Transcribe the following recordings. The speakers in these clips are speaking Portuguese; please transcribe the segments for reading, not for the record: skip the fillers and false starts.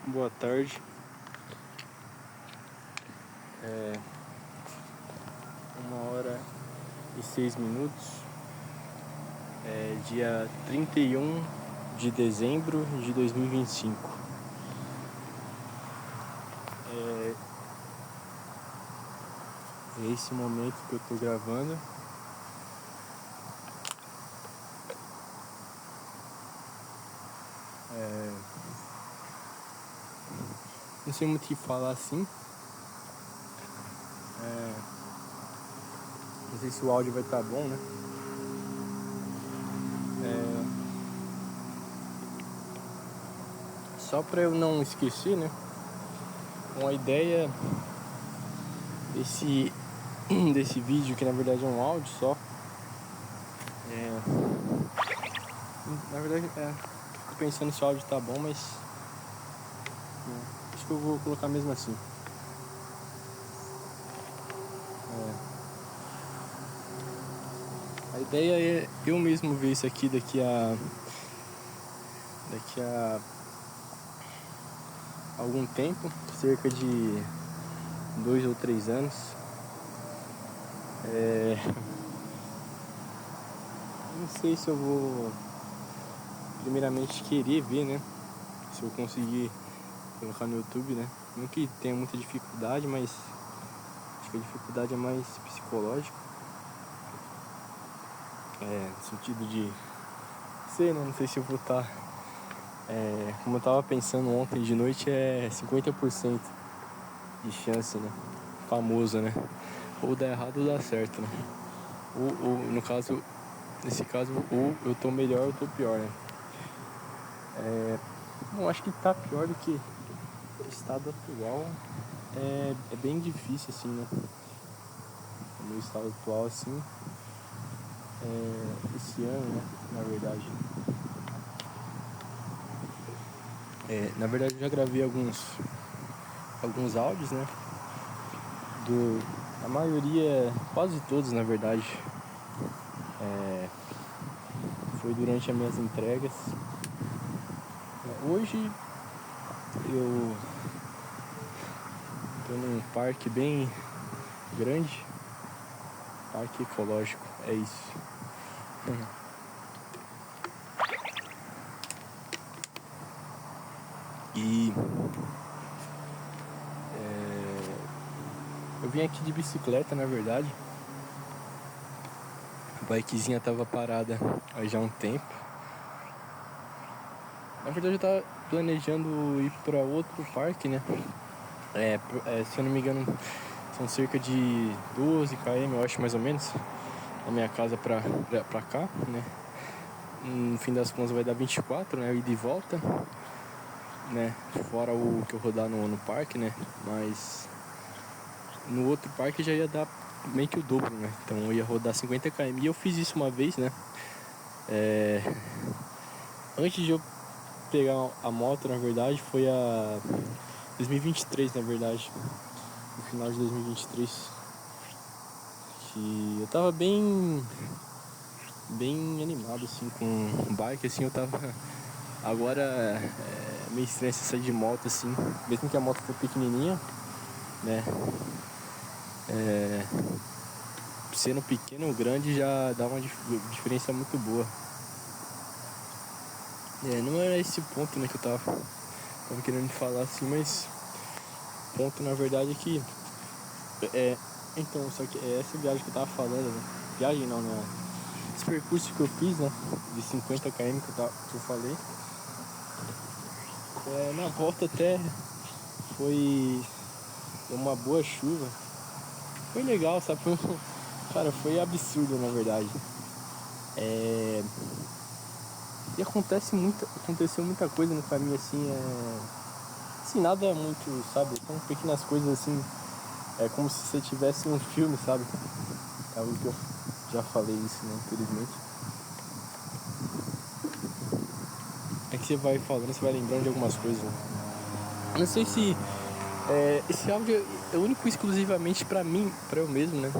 Boa tarde. É 1h06. É dia 31 de dezembro de 2025. É esse momento que eu tô gravando. Não sei muito o que falar assim. Não sei se o áudio vai estar bom, né? Só pra eu não esquecer, né? Uma ideia desse vídeo, que na verdade é um áudio só. Na verdade, tô pensando se o áudio tá bom, mas acho que eu vou colocar mesmo assim. A ideia é eu mesmo ver isso aqui daqui a algum tempo, cerca de 2 ou 3 anos. Não sei se eu vou primeiramente querer ver, né? Se eu conseguir colocar no YouTube, né? Não que tenha muita dificuldade, mas acho que a dificuldade é mais psicológica. No sentido de sei, né? Não sei se eu vou estar. Como eu tava pensando ontem de noite, é 50% de chance, né? Famoso, né? Ou dá errado ou dá certo, né? Ou no caso, nesse caso, ou eu tô melhor ou eu tô pior, né? Bom, acho que tá pior do que o estado atual. É bem difícil, assim, né? O meu estado atual, assim, esse ano, né? Na verdade. Na verdade, eu já gravei alguns áudios, né? A maioria, quase todos, na verdade, foi durante as minhas entregas. Hoje eu tô num parque bem grande, parque ecológico, é isso. E eu vim aqui de bicicleta, na verdade. A bikezinha tava parada há já um tempo. Na verdade eu tava planejando ir pra outro parque, né? Se eu não me engano, são cerca de 12 km, eu acho, mais ou menos, da minha casa pra cá, né? No fim das contas vai dar 24, né? Ida e volta, né? Fora o que eu rodar no parque, né? Mas no outro parque já ia dar meio que o dobro, né? Então eu ia rodar 50 km. E eu fiz isso uma vez, né? Antes de eu pegar a moto, na verdade, foi a 2023, na verdade. No final de 2023. Que eu tava bem animado, assim, com bike, assim, eu tava. Agora é meio estranho você sair de moto, assim, mesmo que a moto for pequenininha, né? Sendo pequeno ou grande já dá uma diferença muito boa. Não era esse ponto, né, que eu tava querendo falar, assim, mas o ponto, na verdade, é que então, só que é essa viagem que eu tava falando, né? Viagem não, né? Esse percurso que eu fiz, né? De 50 km que eu falei. Na volta até foi uma boa chuva. Foi legal, sabe? Cara, foi absurdo, na verdade. E aconteceu muita coisa no caminho, assim, assim, nada muito, sabe? São pequenas coisas, assim, é como se você tivesse um filme, sabe? É algo que eu já falei isso, né? Infelizmente. É que você vai falando, você vai lembrando de algumas coisas, né? Eu não sei se esse áudio é único exclusivamente pra mim, pra eu mesmo, né?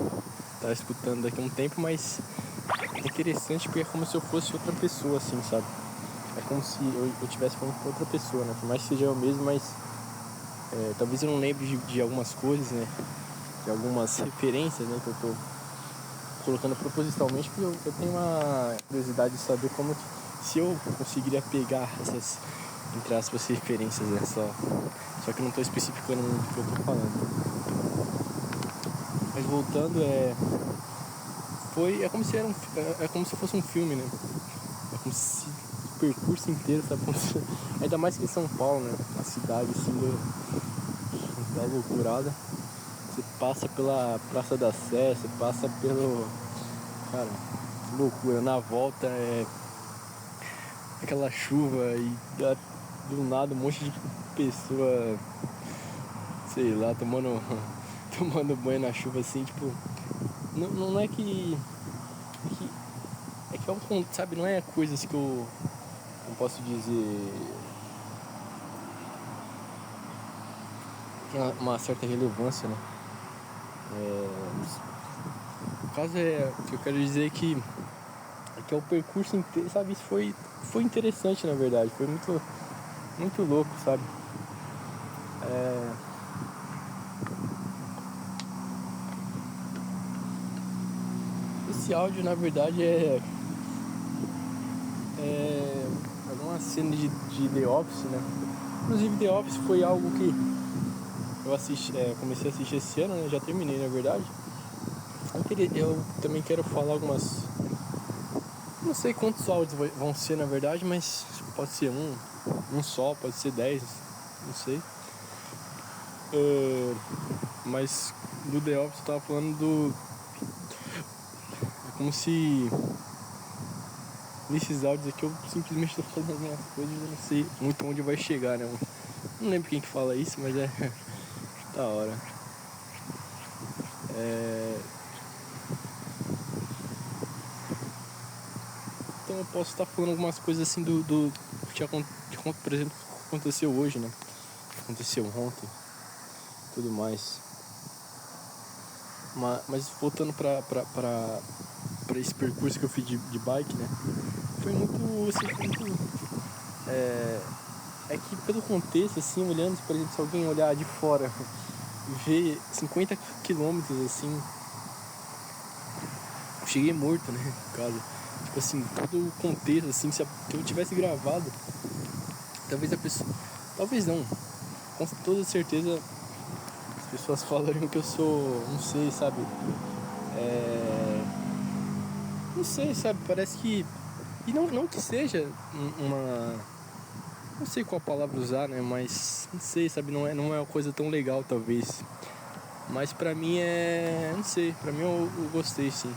Tá escutando daqui a um tempo, mas é interessante porque é como se eu fosse outra pessoa, assim, sabe? é como se eu tivesse falando com outra pessoa, né? Por mais que seja eu mesmo, mas talvez eu não lembre de algumas coisas, né? De algumas referências, né? Que eu tô colocando propositalmente, porque eu tenho uma curiosidade de saber como que, se eu conseguiria pegar essas, entre aspas, referências, né? Só que eu não tô especificando muito o que eu tô falando. Mas voltando, é como se fosse um filme, né? É como se o percurso inteiro tá acontecendo. Ainda mais que em São Paulo, né? A cidade assim da loucurada. Você passa pela Praça da Sé, você passa pelo. Cara, que loucura. Na volta é aquela chuva e do nada um monte de pessoa, sei lá, tomando banho na chuva assim, tipo. Não é que. É que é um, sabe, não é coisas que eu não posso dizer. Tem uma certa relevância, né? O caso o que eu quero dizer é que é o percurso inteiro, sabe? Isso foi interessante, na verdade. Foi muito, muito louco, sabe? Esse áudio, na verdade, é alguma cena de The Office, né? Inclusive, The Office foi algo que eu comecei a assistir esse ano, né? Já terminei, na verdade. Eu também quero falar algumas. Não sei quantos áudios vão ser, na verdade, mas pode ser um só, pode ser 10, não sei. Mas do The Office eu tava falando do. É como se nesses áudios aqui eu simplesmente tô falando as minhas coisas e eu não sei muito onde vai chegar, né? Não lembro quem que fala isso, mas é da hora. Então eu posso estar falando algumas coisas assim do que, por exemplo, aconteceu hoje, né? Aconteceu ontem, tudo mais. Mas voltando pra esse percurso que eu fiz de bike, né? Foi muito, assim, foi muito. É que pelo contexto, assim, olhando, por exemplo, se alguém olhar de fora e ver 50 quilômetros, assim, eu cheguei morto, né? No caso, tipo assim, todo o contexto, assim, se eu tivesse gravado, talvez a pessoa. Talvez não, com toda certeza as pessoas falariam que eu sou, não sei, sabe? Não sei, sabe? Parece que. E não que seja uma. Não sei qual palavra usar, né? Mas não sei, sabe? Não é uma coisa tão legal, talvez. Mas pra mim não sei, pra mim eu gostei, sim.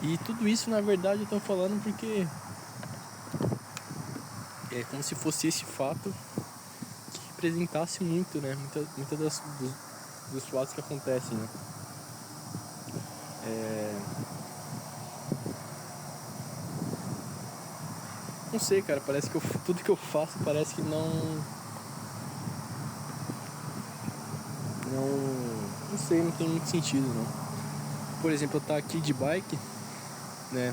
E tudo isso, na verdade, eu tô falando porque é como se fosse esse fato que representasse muito, né? Muita dos fatos que acontecem, né? Não sei, cara, parece que tudo que eu faço parece que não sei, não tem muito sentido, não. Por exemplo, eu estar aqui de bike, né?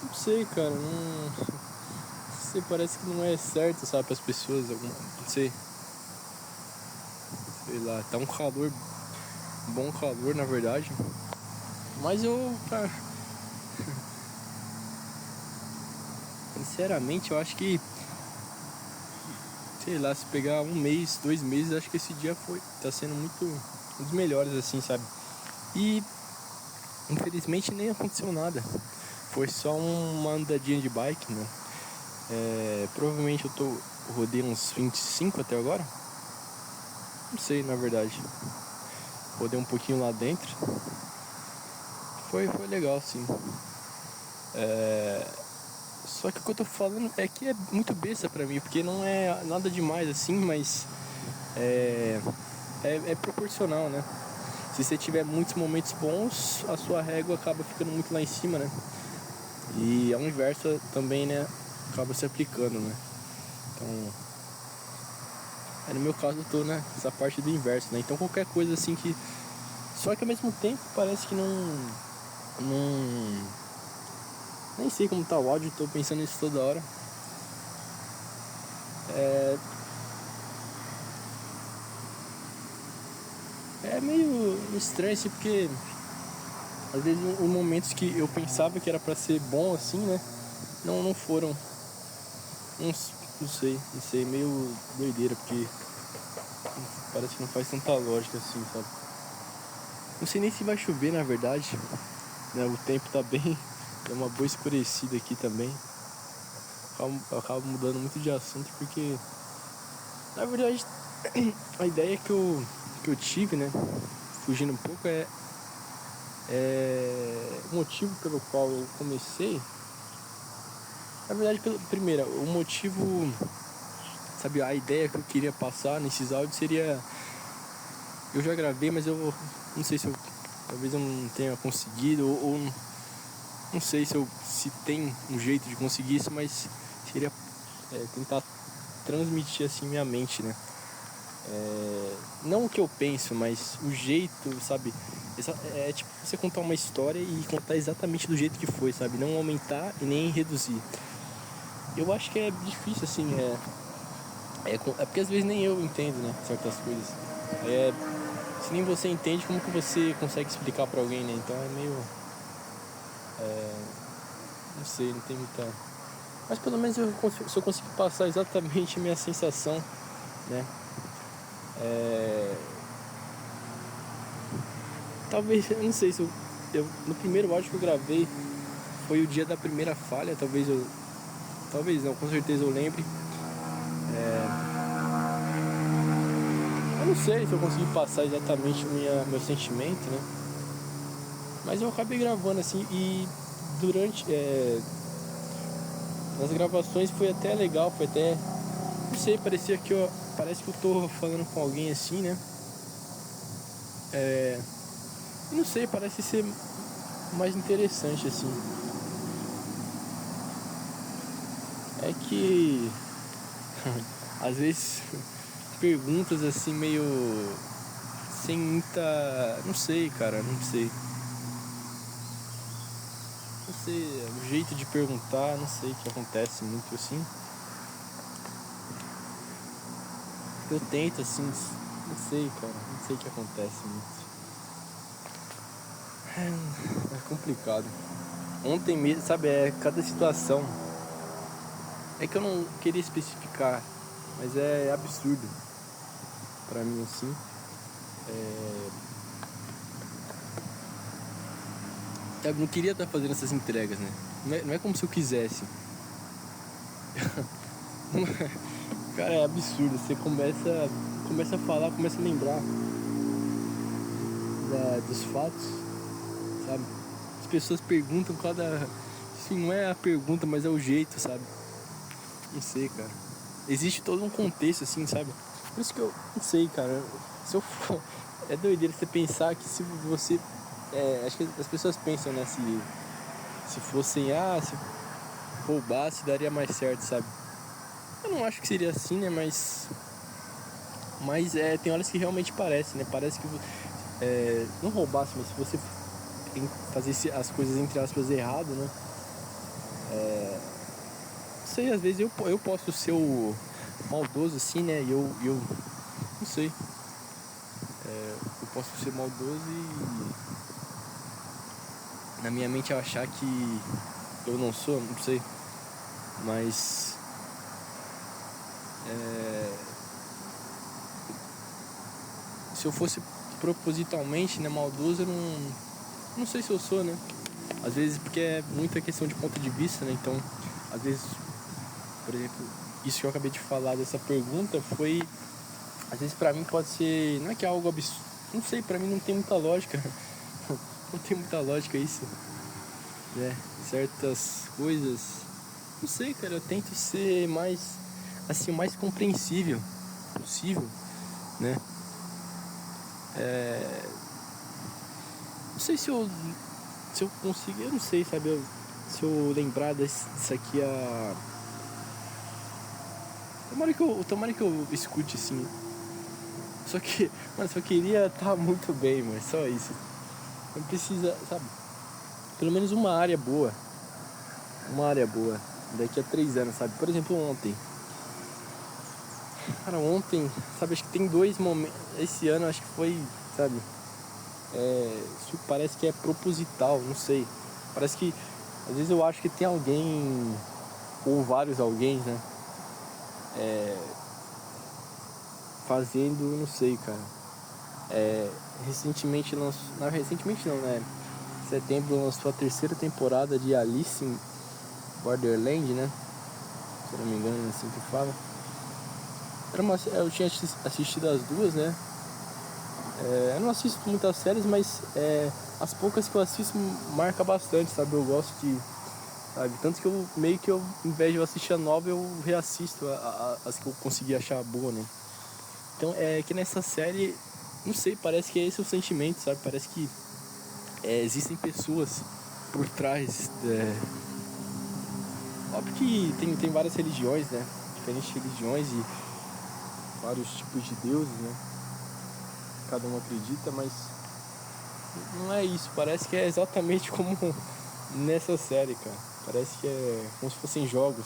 Não sei, cara, não sei, parece que não é certo, sabe, para as pessoas, não sei lá, tá um calor, bom calor, na verdade. Mas cara, sinceramente, eu acho que, sei lá, se pegar um mês, 2 meses, acho que esse dia tá sendo um dos melhores, assim, sabe? E infelizmente nem aconteceu nada. Foi só uma andadinha de bike, né? Provavelmente eu rodei uns 25 até agora. Não sei, na verdade. Rodei um pouquinho lá dentro. Foi legal, sim. Só que o que eu tô falando é que é muito besta pra mim, porque não é nada demais assim, mas é proporcional, né? Se você tiver muitos momentos bons, a sua régua acaba ficando muito lá em cima, né? E ao inverso também, né? Acaba se aplicando, né? Então, no meu caso eu tô nessa parte do inverso, né? Então qualquer coisa assim que. Só que ao mesmo tempo parece que não. Não. Nem sei como tá o áudio, tô pensando nisso toda hora. É meio estranho assim, porque às vezes os momentos que eu pensava que era pra ser bom assim, né? Não foram. Não sei, meio doideira, porque parece que não faz tanta lógica assim, sabe? Não sei nem se vai chover na verdade, né? O tempo tá bem, é uma boa escurecida aqui também. Eu acabo mudando muito de assunto porque, na verdade, a ideia que eu tive, né? Fugindo um pouco, o motivo pelo qual eu comecei. Na verdade, primeiro, o motivo, sabe, a ideia que eu queria passar nesses áudios seria. Eu já gravei, mas eu não sei se eu. Talvez eu não tenha conseguido, ou não sei se tem um jeito de conseguir isso, mas seria tentar transmitir assim minha mente, né? Não o que eu penso, mas o jeito, sabe? É tipo você contar uma história e contar exatamente do jeito que foi, sabe? Não aumentar e nem reduzir. Eu acho que é difícil, assim, é porque às vezes nem eu entendo, né, certas coisas. Se nem você entende, como que você consegue explicar pra alguém, né? Então é meio, não sei, não tem muita. Mas pelo menos se eu conseguir passar exatamente a minha sensação, né? Talvez, eu não sei se no primeiro áudio que eu gravei foi o dia da primeira falha, talvez não, com certeza eu lembre. Eu não sei se eu consegui passar exatamente meu sentimento, né? Mas eu acabei gravando assim e durante nas gravações foi até legal, foi até. Não sei, parece que eu tô falando com alguém assim, né? Não sei, parece ser mais interessante assim. É que às vezes perguntas assim meio sem muita. Não sei, cara, não sei. Não sei, o jeito de perguntar, não sei o que acontece muito assim. Eu tento assim, não sei, cara, não sei o que acontece muito. É complicado. Ontem mesmo, sabe, cada situação. É que eu não queria especificar, mas é absurdo pra mim assim. Eu não queria estar fazendo essas entregas, né? Não é como se eu quisesse. Cara, é absurdo. Você começa a falar, começa a lembrar dos fatos, sabe? As pessoas perguntam cada. Assim, não é a pergunta, mas é o jeito, sabe? Não sei, cara. Existe todo um contexto, assim, sabe? Por isso que eu não sei, cara. Se eu for. É doideira você pensar que se você. Acho que as pessoas pensam, né? Se fossem. Se roubasse, daria mais certo, sabe? Eu não acho que seria assim, né? Mas tem horas que realmente parece, né? Parece que. Não roubasse, mas se você fazesse as coisas entre aspas errado, né? Não sei, às vezes eu posso ser o maldoso assim, né? E eu não sei. Eu posso ser maldoso e na minha mente eu achar que eu não sou, não sei. Mas se eu fosse propositalmente, né, maldoso, eu não sei se eu sou, né? Às vezes porque é muita questão de ponto de vista, né? Então, às vezes, por exemplo, isso que eu acabei de falar dessa pergunta foi, às vezes pra mim pode ser, não é que é algo absurdo, não sei, pra mim não tem muita lógica. Não tem muita lógica isso, né? Certas coisas, não sei, cara, eu tento ser mais, assim, o mais compreensível possível, né? Não sei se eu conseguir, eu não sei, sabe? Se eu lembrar disso aqui tomara que eu escute assim. Só que, mano, só queria estar muito bem, mas só isso. Não precisa, sabe? pelo menos uma área boa. Uma área boa. Daqui a 3 anos, sabe? Por exemplo, ontem. Cara, ontem, sabe, acho que tem 2 momentos. Esse ano acho que foi, sabe? Isso parece que é proposital, não sei. Parece que, às vezes eu acho que tem alguém, ou vários alguém, né? Fazendo, não sei, cara. Recentemente lançou. Não, recentemente não, né? Em setembro lançou a 3ª temporada de Alice in Borderland, né? Se eu não me engano, é assim que fala. Eu tinha assistido as 2, né? Eu não assisto muitas séries, mas as poucas que eu assisto marca bastante, sabe? Eu gosto de, sabe? Tanto que eu meio que ao invés de eu assistir a nova, eu reassisto as que eu consegui achar boa, né? Então é que nessa série, não sei, parece que é esse o sentimento, sabe? Parece que existem pessoas por trás. Óbvio que tem várias religiões, né? Diferentes religiões e vários tipos de deuses, né? Cada um acredita, mas não é isso. Parece que é exatamente como nessa série, cara. Parece que é como se fossem jogos,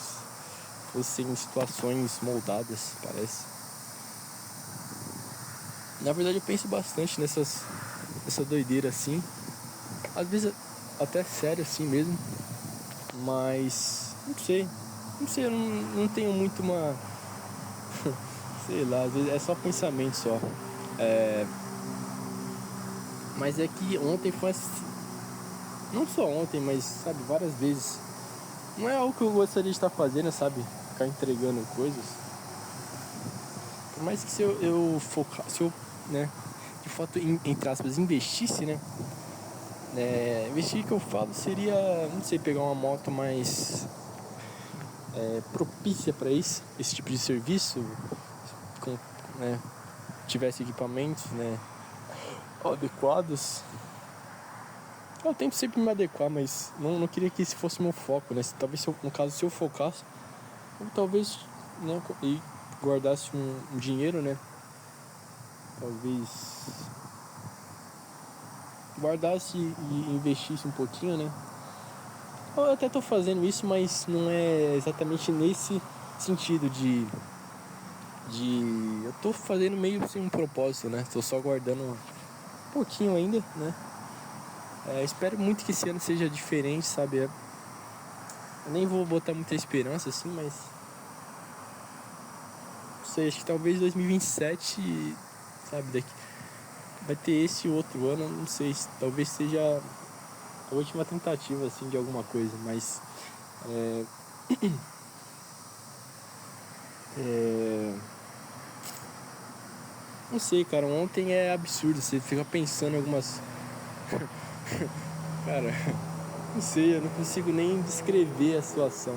fossem situações moldadas, parece. Na verdade eu penso bastante nessa doideira assim. Às vezes até sério assim mesmo. Mas não sei, eu não tenho muito uma sei lá, às vezes é só pensamento só. Mas é que ontem foi assim, não só ontem, mas sabe, várias vezes. Não é algo que eu gostaria de estar fazendo, sabe? Ficar entregando coisas. Por mais que se eu focar, se eu, né, de fato, entre aspas, investisse, né? Investir que eu falo seria, não sei, pegar uma moto mais propícia para esse tipo de serviço, com, né, tivesse equipamentos, né, adequados. Eu tento sempre me adequar, mas não queria que esse fosse meu foco, né? Talvez, no caso, se eu focasse, ou talvez, né, e guardasse um dinheiro, né? Talvez guardasse e investisse um pouquinho, né? Eu até tô fazendo isso, mas não é exatamente nesse sentido eu tô fazendo meio sem um propósito, né? Tô só guardando um pouquinho ainda, né? Espero muito que esse ano seja diferente, sabe? Eu nem vou botar muita esperança assim, mas não sei, acho que talvez 2027, sabe, daqui vai ter esse outro ano, não sei, talvez seja a última tentativa assim de alguma coisa, mas não sei, cara, ontem é absurdo, você fica pensando em algumas cara, não sei, eu não consigo nem descrever a situação.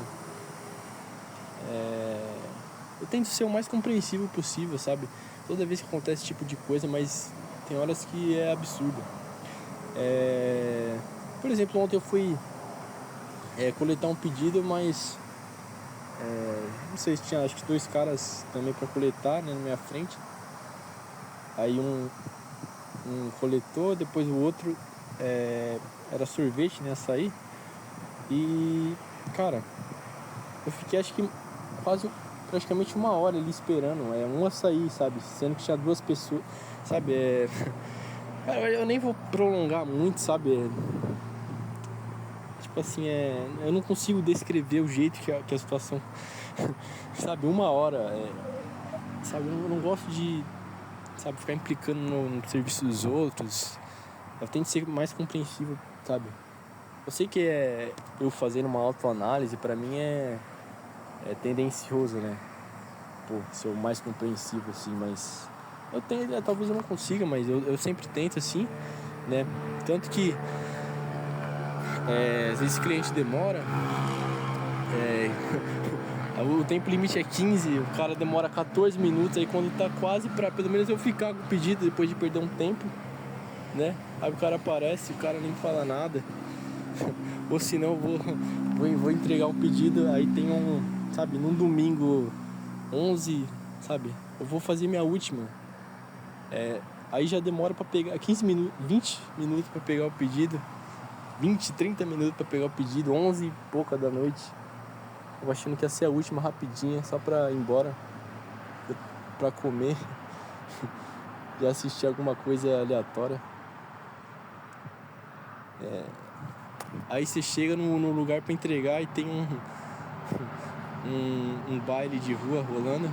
Eu tento ser o mais compreensível possível, sabe? Toda vez que acontece esse tipo de coisa, mas tem horas que é absurdo. Por exemplo, ontem eu fui coletar um pedido, mas não sei se tinha, acho que 2 caras também pra coletar, né, na minha frente. Aí um coletou, depois o outro era sorvete, né, açaí. E, cara, eu fiquei acho que praticamente 1 hora ali esperando, um açaí, sabe? Sendo que tinha 2 pessoas, sabe? Cara, eu nem vou prolongar muito, sabe? Tipo assim, eu não consigo descrever o jeito que a situação, sabe? 1 hora, sabe? Eu não gosto de, sabe, ficar implicando no serviço dos outros. Eu tento ser mais compreensível, sabe? Eu sei que eu fazendo uma autoanálise, pra mim é tendencioso, né? Pô, ser o mais compreensivo, assim, mas eu tento, talvez eu não consiga, mas eu sempre tento, assim, né? Tanto que às vezes o cliente demora, o tempo limite é 15, o cara demora 14 minutos, aí quando tá quase pra pelo menos eu ficar com o pedido depois de perder um tempo, né? Aí o cara aparece, o cara nem fala nada. Ou senão eu vou entregar o pedido, aí tem sabe, num domingo 11, sabe? Eu vou fazer minha última. Aí já demora pra pegar 15 minutos, 20 minutos pra pegar o pedido. 20, 30 minutos pra pegar o pedido, 11 e pouca da noite. Eu achando que ia ser a última rapidinha, só pra ir embora, pra comer e assistir alguma coisa aleatória. Aí você chega no lugar pra entregar e tem um baile de rua rolando.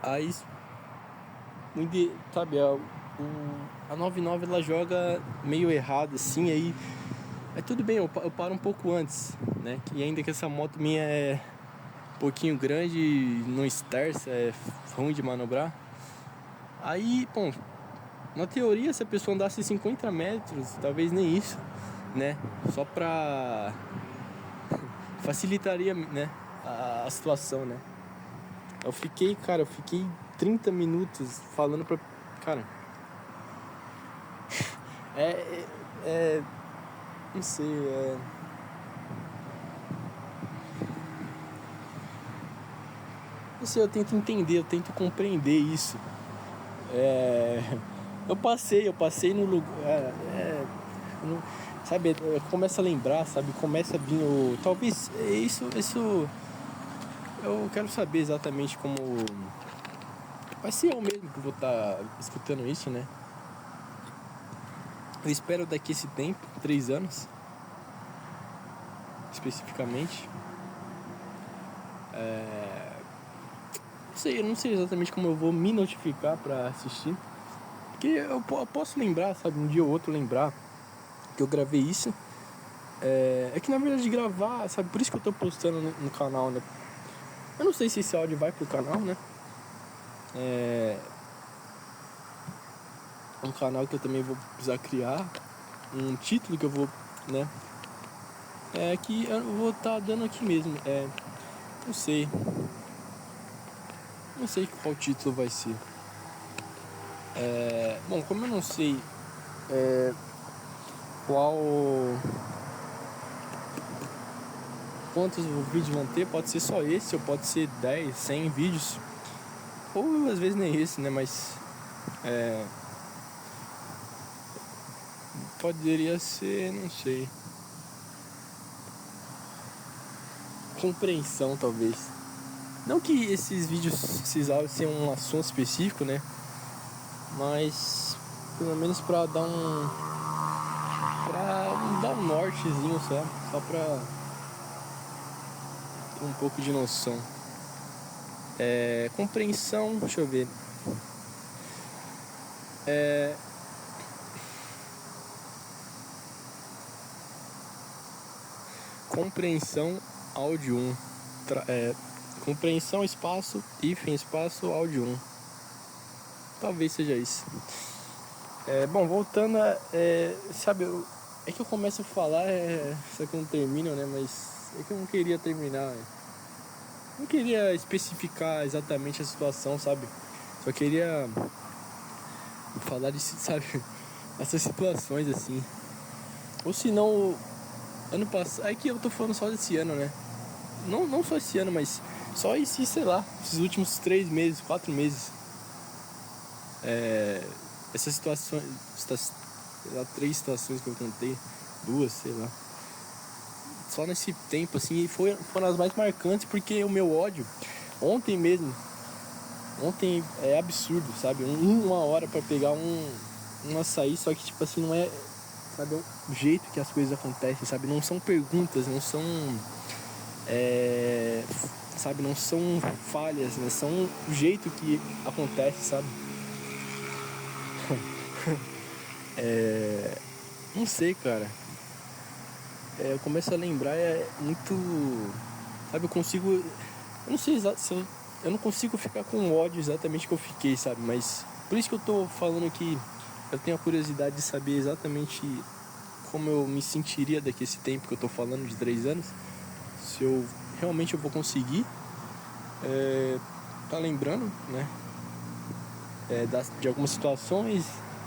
Aí, sabe, a 99 ela joga meio errado assim, aí tudo bem, eu paro um pouco antes, né? E ainda que essa moto minha é um pouquinho grande, não esterça, é ruim de manobrar. Aí, bom, na teoria, se a pessoa andasse 50 metros, talvez nem isso, né? Só pra facilitaria, né, a situação, né? Eu fiquei 30 minutos falando pra... Cara... Não sei, Não sei, eu tento entender, eu tento compreender isso. Eu passei no lugar... sabe, começa a lembrar, sabe? Começa a vir o... Talvez isso... Eu quero saber exatamente como... Vai ser eu mesmo que vou estar escutando isso, né? Eu espero daqui esse tempo, 3 anos, especificamente. Eu não sei exatamente como eu vou me notificar pra assistir. Porque eu posso lembrar, sabe? Um dia ou outro lembrar que eu gravei isso. É que na verdade gravar, sabe? Por isso que eu tô postando no canal, né? Eu não sei se esse áudio vai pro canal, né? Um canal que eu também vou precisar criar. Um título que eu vou, né? Que eu vou estar dando aqui mesmo. Não sei. Não sei qual título vai ser. Bom, como eu não sei quantos vídeos vão ter, pode ser só esse, ou pode ser 10, 100 vídeos. Ou às vezes nem esse, né? Mas poderia ser, não sei. Compreensão, talvez. Não que esses vídeos, esses áudios tenham um assunto específico, né? Mas pelo menos pra dar um nortezinho, sabe? Só pra ter um pouco de noção. Compreensão, deixa eu ver. Compreensão áudio 1. Compreensão espaço, hífen espaço, áudio 1. Talvez seja isso. Bom, voltando a... sabe, é que eu começo a falar, só que eu não termino, né? Mas é que eu não queria terminar. Não queria especificar exatamente a situação, sabe? Só queria falar de, sabe, essas situações assim. Ou se não, ano passado... É que eu tô falando só desse ano, né? Não só esse ano, mas só esse, sei lá, esses últimos 3 meses, 4 meses. Essas situações, sei lá, 3 situações que eu contei, 2, sei lá. Só nesse tempo, assim, foram as mais marcantes, porque o meu ódio, ontem é absurdo, sabe? Uma hora pra pegar um açaí, só que, tipo assim, não é, sabe, o jeito que as coisas acontecem, sabe? Não são perguntas, não são, sabe, não são falhas, né? São o jeito que acontece, sabe? Não sei, cara. Eu começo a lembrar, muito... Sabe, eu não sei se eu não consigo ficar com o ódio exatamente que eu fiquei, sabe? Mas por isso que eu tô falando que eu tenho a curiosidade de saber exatamente como eu me sentiria daqui a esse tempo que eu tô falando, de 3 anos. Se eu realmente vou conseguir tá lembrando, né? De algumas situações,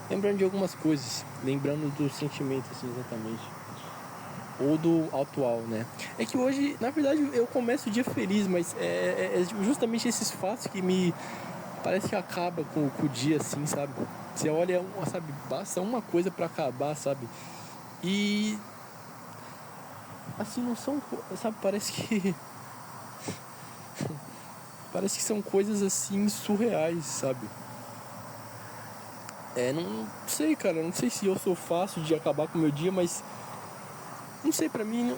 lembrando de algumas coisas, lembrando do sentimento, assim, exatamente. Ou do atual, né? É que hoje, na verdade, eu começo o dia feliz, mas é justamente esses fatos que me parece que acaba com o dia, assim, sabe? Você olha, sabe, basta uma coisa pra acabar, sabe? E assim, não são, sabe, parece que são coisas assim surreais, sabe? Não sei, cara, não sei se eu sou fácil de acabar com o meu dia, mas não sei, pra mim,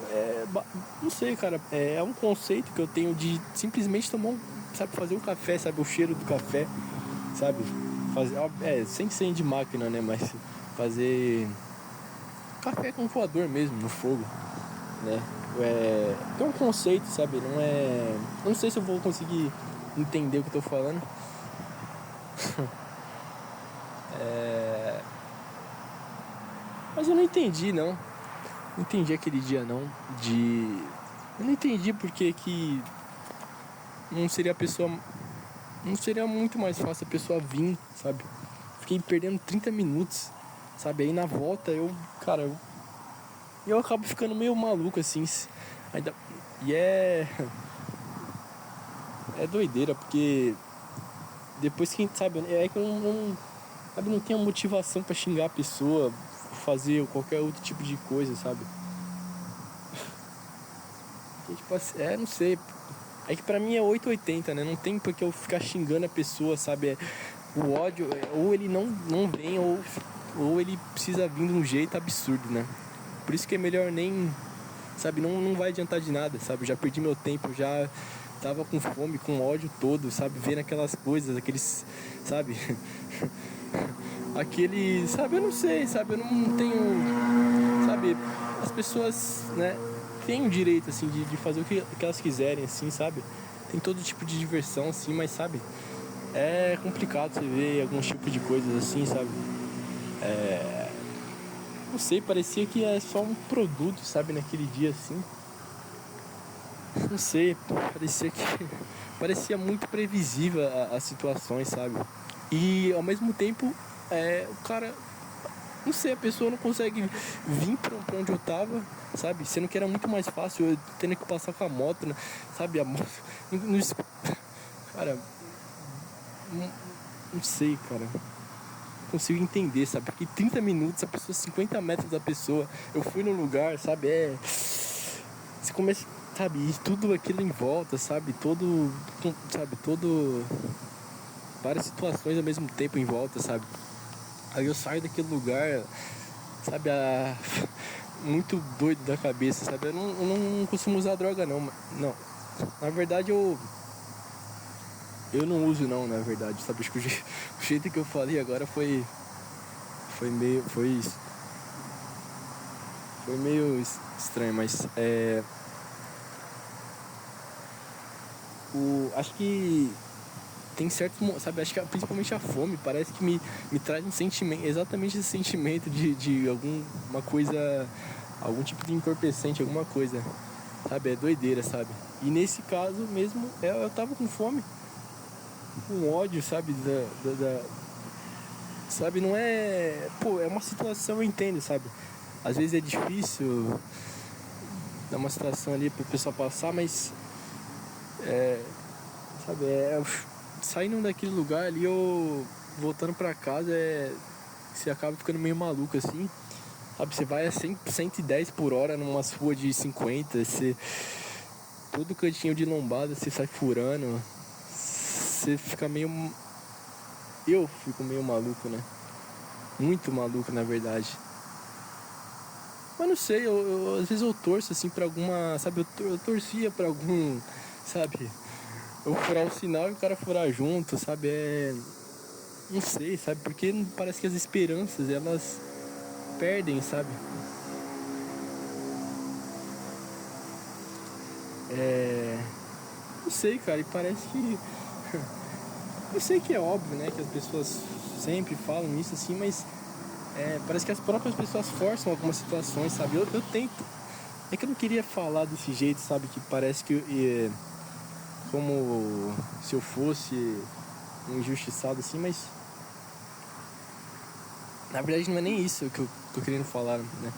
não sei, cara, é um conceito que eu tenho de simplesmente tomar sabe, fazer um café, sabe, o cheiro do café, sabe, fazer, sem ser de máquina, né, mas fazer café com coador mesmo, no fogo, né, é um conceito, sabe, eu não sei se eu vou conseguir entender o que eu tô falando, mas eu não entendi, não entendi aquele dia, não, eu não entendi porque que não seria a pessoa. Não seria muito mais fácil a pessoa vir, sabe? Fiquei perdendo 30 minutos, sabe? Aí na volta cara, eu acabo ficando meio maluco assim. Ainda, e é doideira, porque depois que, sabe, é que eu não tenho motivação pra xingar a pessoa, fazer qualquer outro tipo de coisa, sabe? E, tipo, não sei. É que pra mim é 880, né? Não tem porque eu ficar xingando a pessoa, sabe? O ódio, ou ele não vem, ou ele precisa vir de um jeito absurdo, né? Por isso que é melhor nem, sabe? Não vai adiantar de nada, sabe? Já perdi meu tempo, já tava com fome, com ódio todo, sabe? Vendo aquelas coisas, aqueles, sabe? Sabe? Eu não sei, sabe? Eu não tenho, sabe? As pessoas, né? Têm o direito, assim, de fazer o que elas quiserem, assim, sabe? Tem todo tipo de diversão, assim, mas, sabe? É complicado você ver alguns tipos de coisas assim, sabe? Não sei, parecia que é só um produto, sabe? Naquele dia, assim. Não sei, parecia muito previsível as situações, sabe? E, ao mesmo tempo, o cara... Não sei, a pessoa não consegue vir pra onde eu tava, sabe? Sendo que era muito mais fácil eu tendo que passar com a moto, né? Sabe? A moto... Cara, não sei, cara. Consigo entender, sabe? Porque 30 minutos, a pessoa, 50 metros da pessoa, eu fui no lugar, sabe? Você começa, sabe? E tudo aquilo em volta, sabe? Todo. Várias situações ao mesmo tempo em volta, sabe? Aí eu saio daquele lugar, sabe? Muito doido da cabeça, sabe? Eu não costumo usar droga, não. Não. Na verdade, eu não uso, não, na verdade, sabe? Acho que o jeito que eu falei agora foi meio. Foi meio estranho, mas acho que tem certos, sabe, acho que principalmente a fome parece que me traz um sentimento, exatamente esse sentimento de alguma coisa, algum tipo de entorpecente, alguma coisa, sabe, é doideira, sabe. E nesse caso mesmo, eu tava com fome, com ódio, sabe, sabe, não é, pô, é uma situação, eu entendo, sabe, às vezes é difícil, é uma situação ali pro pessoal passar, mas sabe, saindo daquele lugar ali, eu voltando pra casa, você acaba ficando meio maluco assim, sabe, você vai a 110 por hora numa rua de 50, todo cantinho de lombada você sai furando, você fica meio, eu fico meio maluco, né, muito maluco na verdade. Mas não sei, às vezes eu torço assim pra alguma, sabe, eu torcia pra algum, sabe, eu furar um sinal e o cara furar junto, sabe, não sei, sabe, porque parece que as esperanças, elas perdem, sabe, não sei, cara, e parece que, eu sei que é óbvio, né, que as pessoas sempre falam isso assim, mas parece que as próprias pessoas forçam algumas situações, sabe, eu tento, é que eu não queria falar desse jeito, sabe, que parece que como se eu fosse um injustiçado assim, mas na verdade não é nem isso que eu tô querendo falar, né?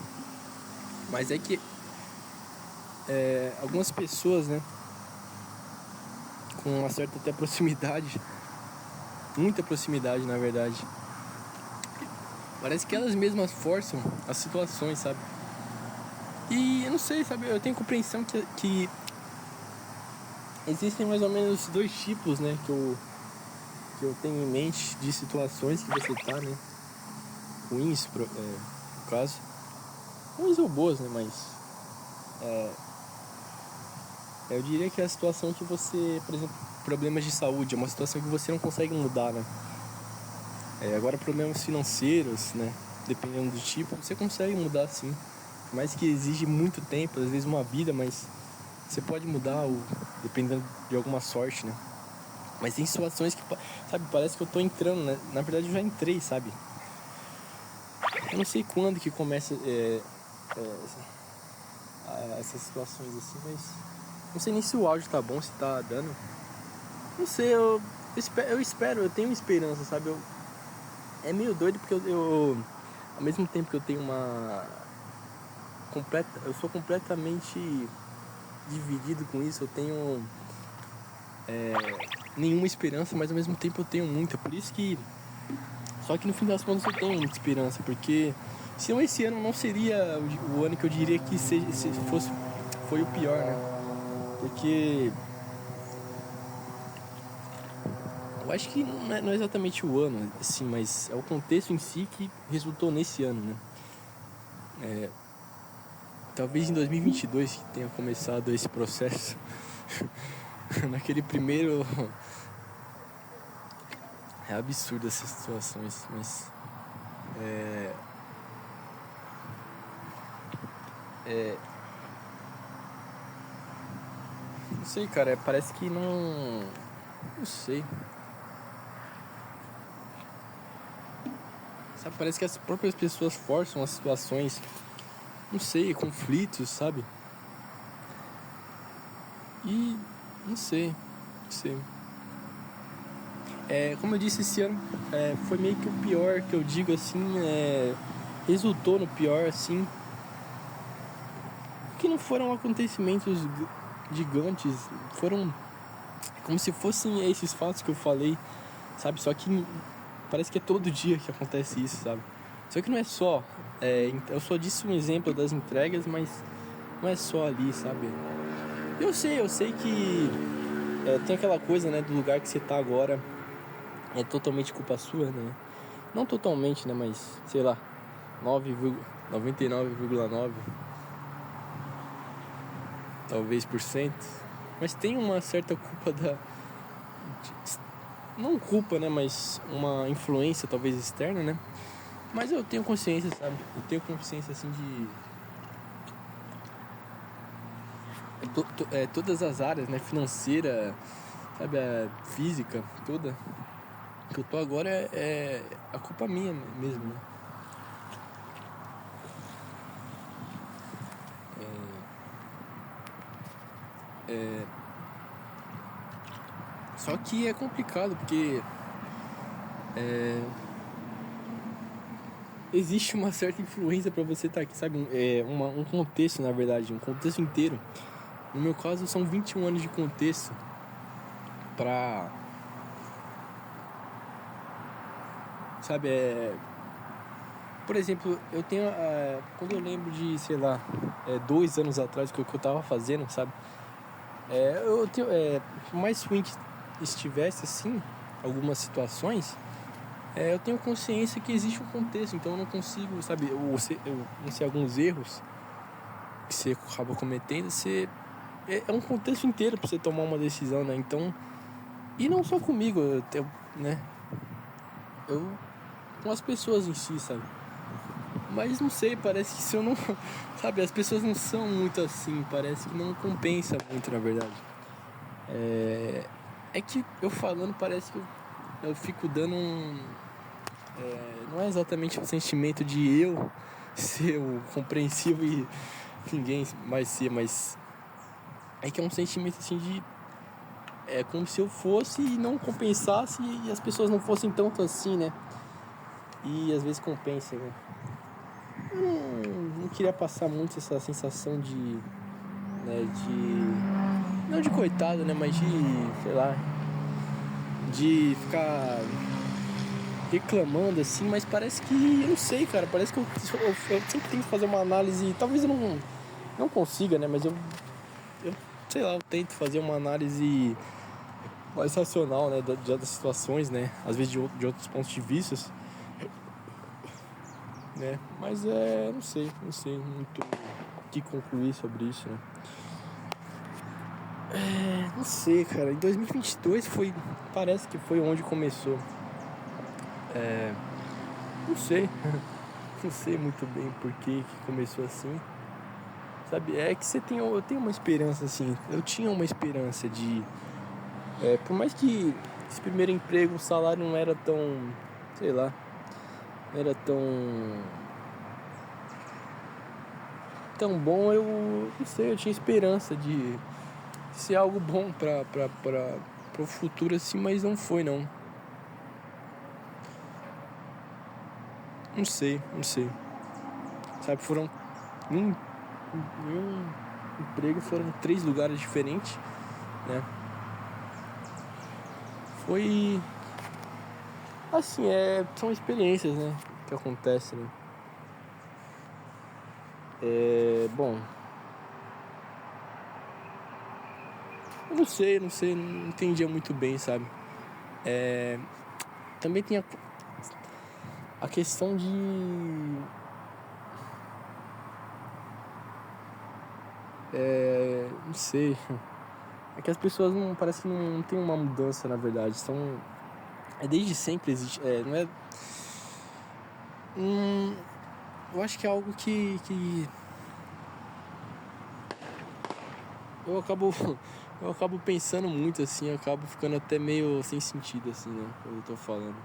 Mas é que algumas pessoas, né, com uma certa até proximidade, muita proximidade, na verdade. Parece que elas mesmas forçam as situações, sabe? E eu não sei, sabe? Eu tenho compreensão que existem mais ou menos dois tipos, né? Que eu tenho em mente de situações que você tá, né? Ruins, no caso. Ruins ou boas, né? Mas eu diria que é a situação que você, por exemplo, problemas de saúde, é uma situação que você não consegue mudar, né? Agora, problemas financeiros, né? Dependendo do tipo, você consegue mudar sim. Mas que exige muito tempo, às vezes uma vida, mas você pode mudar, dependendo de alguma sorte, né? Mas tem situações que, sabe, parece que eu tô entrando, né? Na verdade, eu já entrei, sabe? Eu não sei quando que começa essas situações assim, mas não sei nem se o áudio tá bom, se tá dando. Não sei, eu espero, eu tenho esperança, sabe? É meio doido porque ao mesmo tempo que eu tenho eu sou completamente dividido com isso, eu tenho nenhuma esperança, mas ao mesmo tempo eu tenho muita. Por isso que, só que no fim das contas eu tenho muita esperança, porque senão esse ano não seria o ano que eu diria que se foi o pior, né? Porque eu acho que não é exatamente o ano, assim, mas é o contexto em si que resultou nesse ano, né? Talvez em 2022 que tenha começado esse processo. Naquele primeiro... É absurdo essas situações, mas... Não sei, cara, parece que não... Não sei. Sabe, parece que as próprias pessoas forçam as situações, não sei, conflitos, sabe? E não sei. Como eu disse, esse ano foi meio que o pior, que eu digo assim, resultou no pior, assim. Que não foram acontecimentos gigantes, foram como se fossem esses fatos que eu falei, sabe? Só que parece que é todo dia que acontece isso, sabe? Só que não é só. Eu só disse um exemplo das entregas, mas não é só ali, sabe? Eu sei que tem aquela coisa, né, do lugar que você tá agora é totalmente culpa sua, né? Não totalmente, né, mas sei lá, 99,9 talvez por cento. Mas tem uma certa culpa não culpa, né, mas uma influência talvez externa, né? Mas eu tenho consciência, sabe? Eu tenho consciência assim de todas as áreas, né? Financeira, sabe? A física, toda. O que eu tô agora é a culpa minha mesmo, né? Só que é complicado porque existe uma certa influência pra você estar aqui, sabe? Um contexto, na verdade, um contexto inteiro. No meu caso, são 21 anos de contexto pra... Sabe, por exemplo, eu tenho... quando eu lembro de, sei lá, 2 anos atrás, que eu tava fazendo, sabe? Eu tenho... por mais ruim que estivesse, assim, algumas situações... eu tenho consciência que existe um contexto, então eu não consigo, sabe? Eu não sei, alguns erros que você acaba cometendo, é um contexto inteiro pra você tomar uma decisão, né? Então, e não só comigo, né? Com as pessoas em si, sabe? Mas não sei, parece que se eu não... Sabe, as pessoas não são muito assim, parece que não compensa muito, na verdade. É que eu falando, parece que eu fico dando não é exatamente o sentimento de eu ser o compreensivo e ninguém mais ser, mas é que é um sentimento assim de... É como se eu fosse e não compensasse e as pessoas não fossem tanto assim, né? E às vezes compensa, né? Eu não queria passar muito essa sensação de... Né, de... Não de coitado, né? Mas de... Sei lá... de ficar reclamando assim, mas parece que, eu não sei, cara, parece que eu sempre tenho que fazer uma análise, talvez eu não consiga, né, mas eu sei lá, eu tento fazer uma análise mais racional, né, das situações, né, às vezes de outros pontos de vista, né, mas não sei muito o que concluir sobre isso, né. Não sei, cara, em 2022 parece que foi onde começou, não sei, não sei muito bem por que começou assim, sabe, é que eu tenho uma esperança assim, eu tinha uma esperança de, por mais que esse primeiro emprego, o salário não era tão, sei lá, não era tão bom, eu não sei, eu tinha esperança de ser algo bom pro futuro assim, mas não foi não. Não sei. Sabe, em um emprego foram 3 lugares diferentes, né? Foi assim, são experiências, né, que acontecem, né? Bom, eu não entendia muito bem, sabe? Também tem a questão de, não sei, é que as pessoas não, parece que não tem uma mudança, na verdade, desde sempre existe, não é, eu acho que é algo que eu acabo eu acabo pensando muito assim, eu acabo ficando até meio sem sentido assim, né, quando eu tô falando.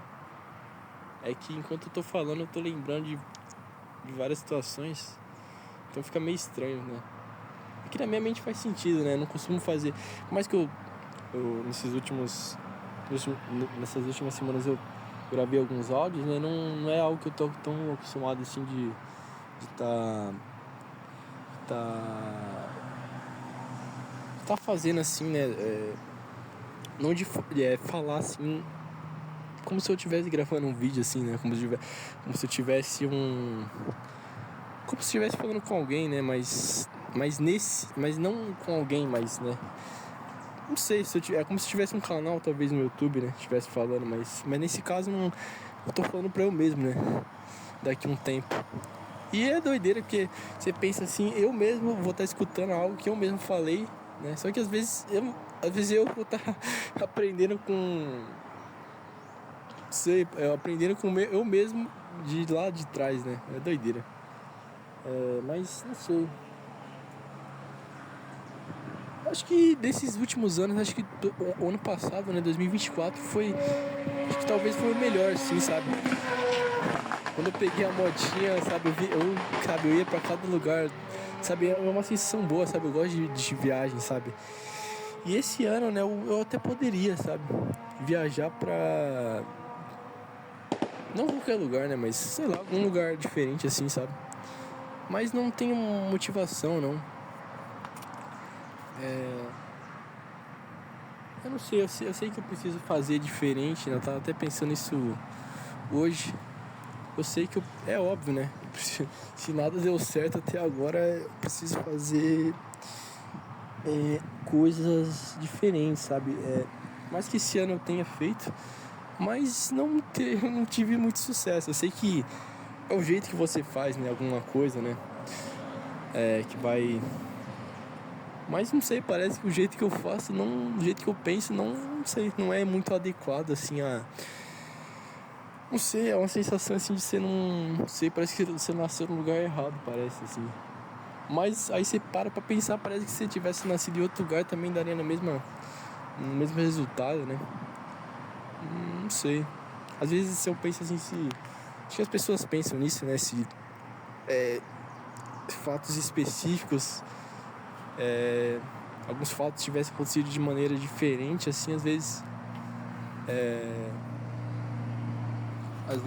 É que enquanto eu tô falando, eu tô lembrando de várias situações, então fica meio estranho, né? É que na minha mente faz sentido, né? Eu não costumo fazer. Por mais que nessas últimas semanas eu gravei alguns áudios, né? Não é algo que eu tô tão acostumado assim de tá fazendo assim, né? Não de falar assim, como se eu estivesse gravando um vídeo assim, né? Como se eu tivesse como se estivesse falando com alguém, né? Mas não com alguém, mas, né? Não sei, é como se tivesse um canal, talvez no YouTube, né? Estivesse falando, mas nesse caso não, eu tô falando pra eu mesmo, né? Daqui a um tempo. E é doideira, porque você pensa assim, eu mesmo vou estar escutando algo que eu mesmo falei, né? Só que às vezes eu vou estar aprendendo com. Sei, aprendendo com eu mesmo de lá de trás, né? É doideira. Mas não sei. Acho que desses últimos anos, acho que o ano passado, né, 2024, acho que talvez foi o melhor, assim, sabe? Quando eu peguei a motinha, sabe, eu ia pra cada lugar, sabe, é uma sensação boa, sabe? Eu gosto de viagem, sabe? E esse ano, né, eu até poderia, sabe, viajar pra... Não qualquer lugar, né, mas, sei lá, algum lugar diferente, assim, sabe? Mas não tenho motivação, não. Eu não sei, eu sei que eu preciso fazer diferente, né? Eu tava até pensando nisso hoje. Eu sei que é óbvio, né? Se nada deu certo até agora, eu preciso fazer coisas diferentes, sabe? Mais que esse ano eu tenha feito, mas não tive muito sucesso. Eu sei que é o jeito que você faz, né? Alguma coisa, né? Que vai... Mas não sei, parece que o jeito que eu faço, o jeito que eu penso, não sei, não é muito adequado, assim, não sei, é uma sensação, assim, de você não sei, parece que você nasceu no lugar errado, parece, assim. Mas aí você para pra pensar, parece que se você tivesse nascido em outro lugar, também daria no mesmo resultado, né? Não sei. Às vezes se eu penso assim, acho que as pessoas pensam nisso, né? Se fatos específicos, alguns fatos tivessem acontecido de maneira diferente, assim, às vezes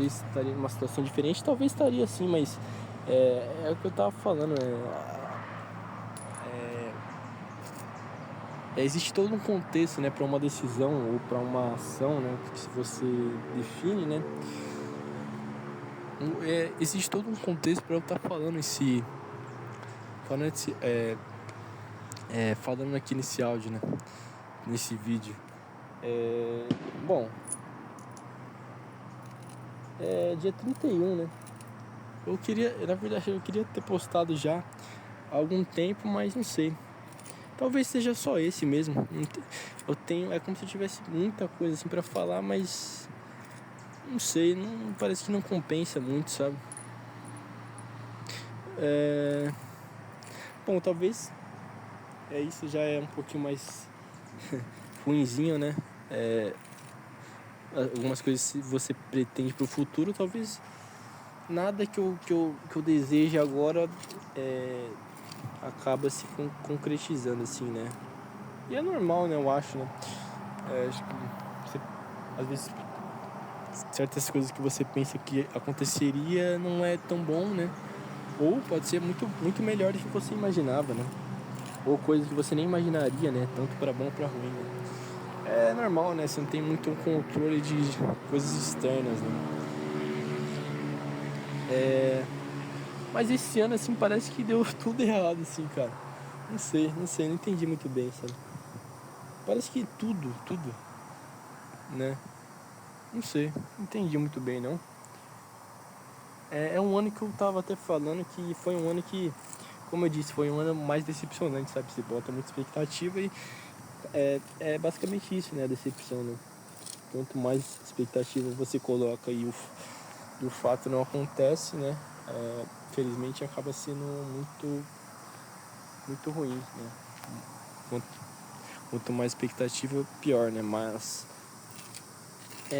estaria numa situação diferente, talvez estaria assim, mas é o que eu tava falando, existe todo um contexto, né, para uma decisão ou para uma ação, né, que se você define, né, existe todo um contexto para eu estar falando falando aqui nesse áudio, né, nesse vídeo. Bom, dia 31, né? Na verdade, eu queria ter postado já há algum tempo, mas não sei. Talvez seja só esse mesmo. Eu tenho, é como se eu tivesse muita coisa assim pra falar, mas não sei, não parece que não compensa muito, sabe? Bom, talvez isso já é um pouquinho mais ruinzinho, né? Algumas coisas se você pretende pro futuro, talvez nada que eu deseje agora acaba se concretizando assim, né? E é normal, né? Eu acho, né? Acho que às vezes certas coisas que você pensa que aconteceria não é tão bom, né? Ou pode ser muito, muito melhor do que você imaginava, né? Ou coisas que você nem imaginaria, né? Tanto para bom ou para ruim, né? É normal, né? Você não tem muito controle de coisas externas, né? Mas esse ano, assim, parece que deu tudo errado, assim, cara. Não sei, não entendi muito bem, sabe? Parece que tudo, né? Não sei, não entendi muito bem, não. É um ano que eu tava até falando que foi um ano que, como eu disse, foi um ano mais decepcionante, sabe? Você bota muita expectativa e é basicamente isso, né? A decepção, né? Quanto mais expectativa você coloca e o fato não acontece, né? Felizmente acaba sendo muito, muito ruim, né? Quanto mais expectativa, pior, né? Mas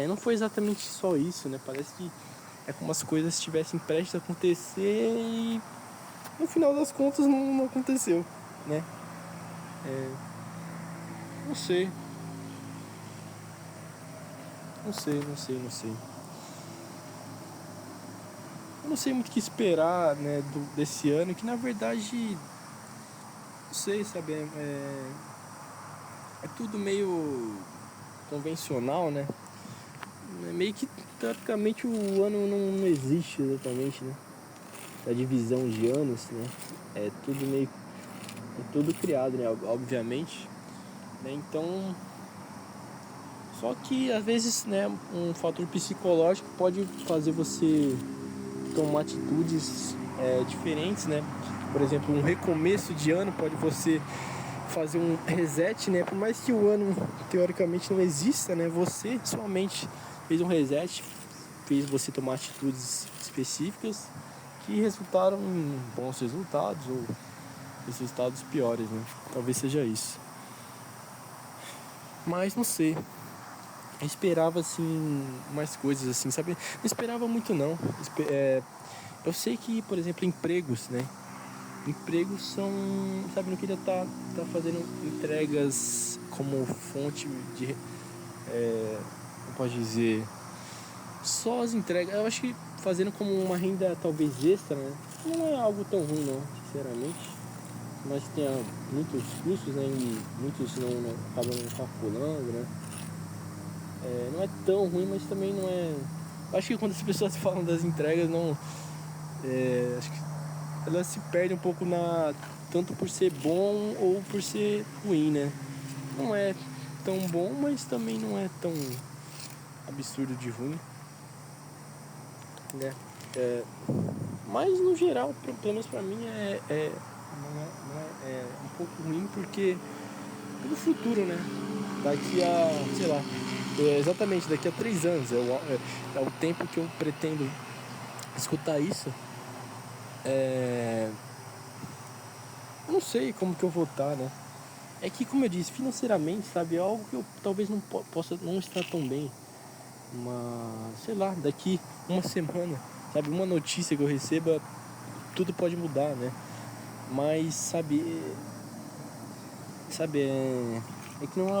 não foi exatamente só isso, né? Parece que é como as coisas estivessem prestes a acontecer e no final das contas não aconteceu, né? Não sei. Não sei. Eu não sei muito o que esperar, né, desse ano, que na verdade, não sei, sabe, é tudo meio convencional, né? Meio que praticamente o ano não existe exatamente, né? A divisão de anos, né? É tudo criado, né? Obviamente, né? Então, só que às vezes, né, um fator psicológico pode fazer você tomar atitudes diferentes, né? Por exemplo, um recomeço de ano pode você fazer um reset, né? Por mais que o ano teoricamente não exista, né? Você, sua mente fez um reset, fez você tomar atitudes específicas que resultaram em bons resultados ou resultados piores, né? Talvez seja isso. Mas não sei. Eu esperava assim mais coisas assim, sabe? Não esperava muito não. Eu sei que, por exemplo, empregos, né? Empregos são, sabe, não queria estar fazendo entregas como fonte de, como pode dizer, só as entregas. Eu acho que fazendo como uma renda talvez extra, né? Não é algo tão ruim não, sinceramente. Mas tem muitos custos, né? E muitos não acabam não calculando, né? Não é tão ruim, mas também não é. Eu acho que quando as pessoas falam das entregas, não. Acho que elas se perdem um pouco tanto por ser bom ou por ser ruim, né? Não é tão bom, mas também não é tão absurdo de ruim, né? Mas no geral, pelo menos pra mim, é um pouco ruim porque pelo futuro, né? Daqui a, sei lá, exatamente daqui a 3 anos é o tempo que eu pretendo escutar isso. Eu não sei como que eu vou estar, né? É que, como eu disse, financeiramente, sabe, é algo que eu talvez não possa não estar tão bem. Sei lá, daqui uma semana, sabe, uma notícia que eu receba, tudo pode mudar, né? Mas, é que não é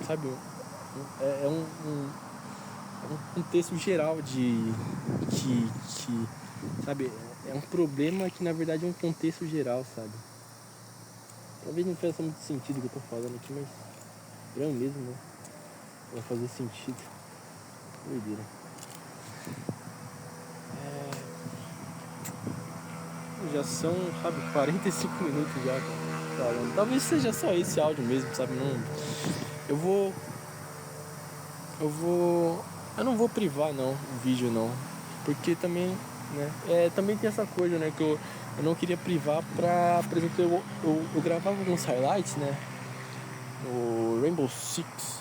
sabe, é um contexto geral sabe, é um problema que na verdade é um contexto geral, sabe? Talvez não faça muito sentido o que eu tô falando aqui, mas grão mesmo, né? Vai fazer sentido. Doideira. Já são, sabe, 45 minutos já falando. Talvez seja só esse áudio mesmo, sabe? Não. Eu vou. Eu vou. Eu não vou privar não o vídeo não. Porque também, né? Também tem essa coisa, né? Que eu não queria privar pra. Por exemplo, eu gravava alguns highlights, né? No Rainbow Six.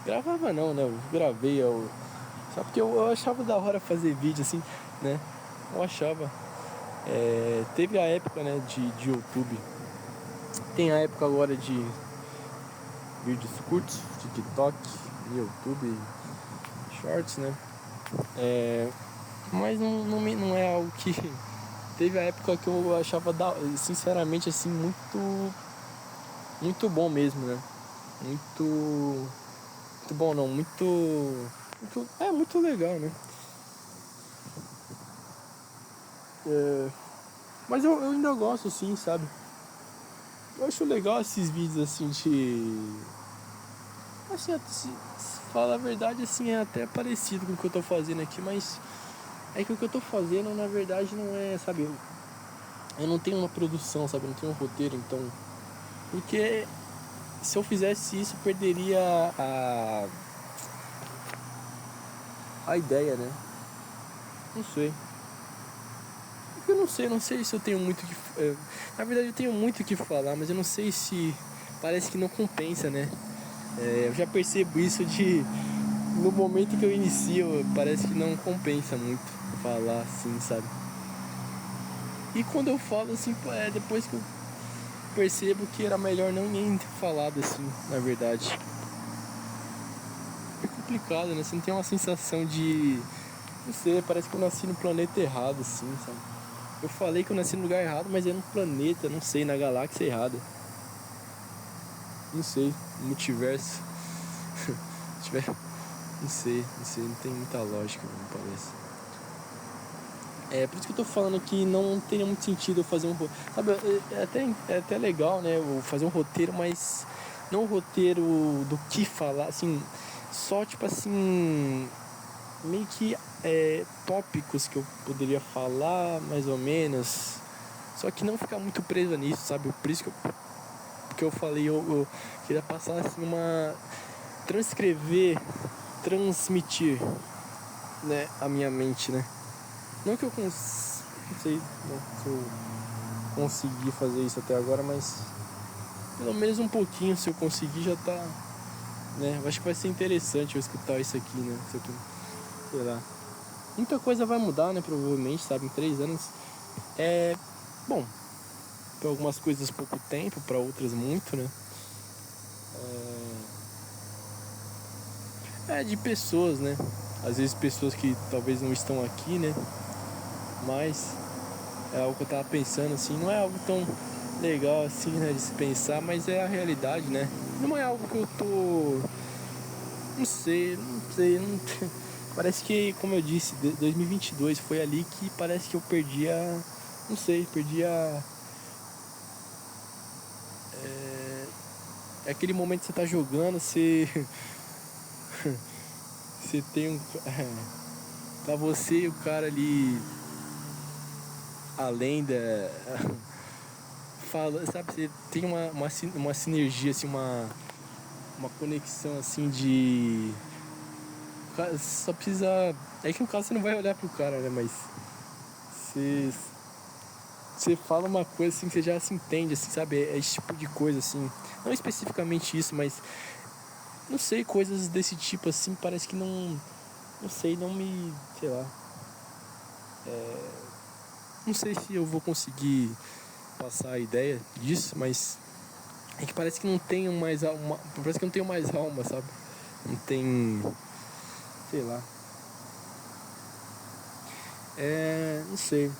Gravava não, né? Eu gravei. Só porque eu achava da hora fazer vídeo assim, né? Eu achava. Teve a época, né, de YouTube. Tem a época agora de vídeos curtos, TikTok, YouTube, Shorts, né? Mas não é algo que. Teve a época que eu achava, sinceramente, assim, muito bom mesmo, né? Muito bom, não, muito legal, né? Mas eu ainda gosto, sim, sabe? Eu acho legal esses vídeos, assim, de. Assim, se falar a verdade, assim, é até parecido com o que eu tô fazendo aqui, mas é que o que eu tô fazendo, na verdade, não é, sabe? Eu não tenho uma produção, sabe? Eu não tenho um roteiro, então. Porque se eu fizesse isso, eu perderia a ideia, né? Não sei. Eu não sei se eu tenho muito que. Na verdade, eu tenho muito o que falar, mas eu não sei se. Parece que não compensa, né? Eu já percebo isso de. No momento que eu inicio, parece que não compensa muito falar assim, sabe? E quando eu falo assim, depois que eu percebo que era melhor não nem ter falado assim, na verdade. É complicado, né? Você não tem uma sensação de. Não sei, parece que eu nasci no planeta errado, assim, sabe? Eu falei que eu nasci no lugar errado, mas é no planeta, não sei, na galáxia errada. Não sei, no multiverso. Não sei, não tem muita lógica, me parece. Por isso que eu tô falando que não teria muito sentido eu fazer um roteiro. Sabe, é até legal, né? Eu fazer um roteiro, mas não um roteiro do que falar, assim, só tipo assim, meio que tópicos que eu poderia falar, mais ou menos. Só que não ficar muito preso nisso, sabe? Por isso que eu falei, eu queria passar assim transmitir, né, a minha mente, né? Não que eu não sei, né, se eu consegui fazer isso até agora, mas pelo menos um pouquinho, se eu conseguir, já tá, né? Eu acho que vai ser interessante eu escutar isso aqui, né? Isso aqui, sei lá. Muita coisa vai mudar, né? Provavelmente, sabe? Em 3 anos. Bom, para algumas coisas pouco tempo, para outras muito, né? De pessoas, né? Às vezes pessoas que talvez não estão aqui, né? Mas é algo que eu tava pensando, assim, não é algo tão legal assim, né, de se pensar, mas é a realidade, né? Não é algo que eu tô. Não sei. Não... Parece que, como eu disse, 2022 foi ali que parece que eu perdi a. Não sei, perdi a. É aquele momento que você tá jogando, você. Você tem um. Tá você e o cara ali. A lenda. Fala, sabe, você tem uma sinergia, assim, uma conexão assim de. Só precisa. É que no caso você não vai olhar pro cara, né? Mas. Você. Você fala uma coisa assim que você já se entende, assim, sabe? É esse tipo de coisa, assim. Não especificamente isso, mas. Não sei, coisas desse tipo assim, parece que não. Não sei, não me. Sei lá. Não sei se eu vou conseguir passar a ideia disso, mas. É que parece que não tenho mais alma. Parece que não tenho mais alma, sabe? Não tem. Sei lá. Não sei.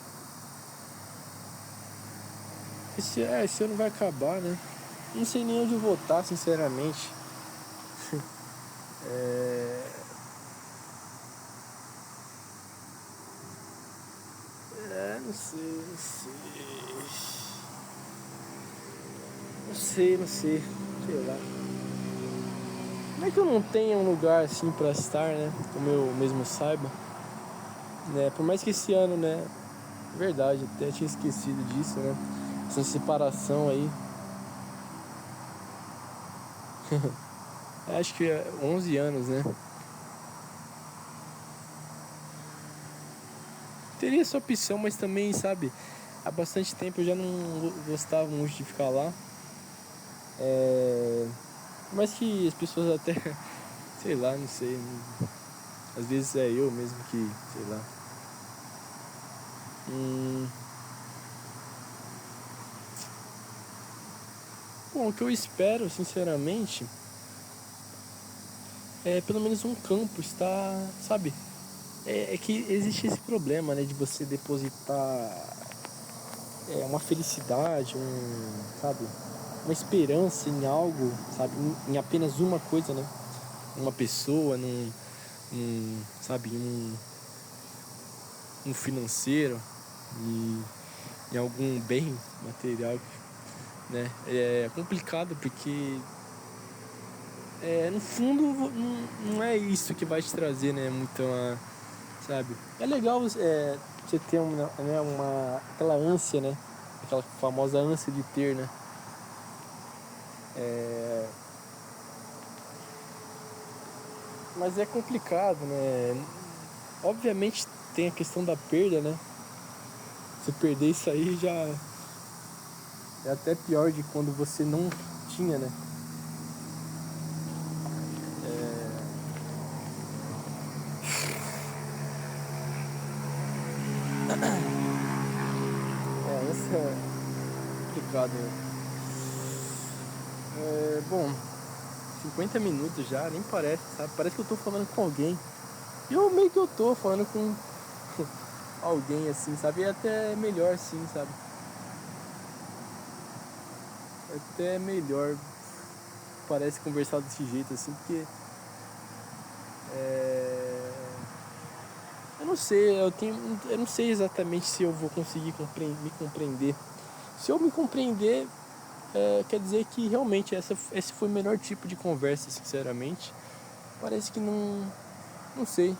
Esse ano vai acabar, né? Não sei nem onde votar, sinceramente. É... não sei. não sei lá. Não é que eu não tenha um lugar assim pra estar, né? Como eu mesmo saiba, né? Por mais que esse ano, né? Verdade, até tinha esquecido disso, né? Essa separação aí. Acho que é 11 anos, né? Teria essa opção, mas também, sabe? Há bastante tempo eu já não gostava muito de ficar lá. Mas que as pessoas até, sei lá, não sei. Às vezes é eu mesmo que, sei lá. Hum, Bom, o que eu espero, sinceramente, é pelo menos um campo está, sabe? É que existe esse problema, né, de você depositar uma felicidade, sabe? Uma esperança em algo, sabe? Em apenas uma coisa, né? Uma pessoa, sabe? Um financeiro e em algum bem material, né? É complicado porque no fundo não é isso que vai te trazer, né? Muita, sabe? É legal você ter aquela ânsia, né? Aquela famosa ânsia de ter, né? Mas é complicado, né? Obviamente tem a questão da perda, né? Se perder isso aí já é até pior de quando você não tinha, né? Essa é complicado, né? Bom, 50 minutos já, nem parece, sabe? Parece que eu tô falando com alguém. E eu meio que eu tô falando com alguém assim, sabe? E é até melhor assim, sabe? É até melhor parece conversar desse jeito assim, porque eu não sei, eu não sei exatamente se eu vou conseguir me compreender. Se eu me compreender, quer dizer que realmente esse foi o melhor tipo de conversa, sinceramente. Parece que não sei.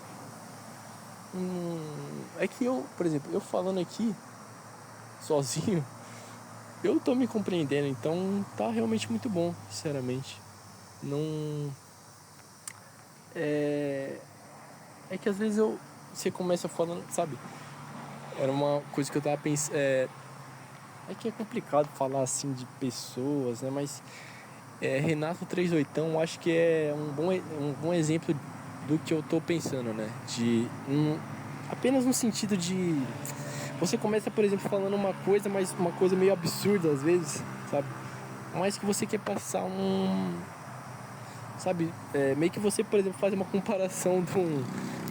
É que eu, por exemplo, eu falando aqui sozinho, eu tô me compreendendo, então tá realmente muito bom, sinceramente. Não é, que às vezes você começa falando, sabe? Era uma coisa que eu tava pensando, é que é complicado falar assim de pessoas, né? Mas Renato 38, acho que é um bom exemplo do que eu tô pensando, né? Apenas no sentido de você começa, por exemplo, falando uma coisa, mas uma coisa meio absurda às vezes, sabe? Mas que você quer passar sabe? Meio que você, por exemplo, faz uma comparação de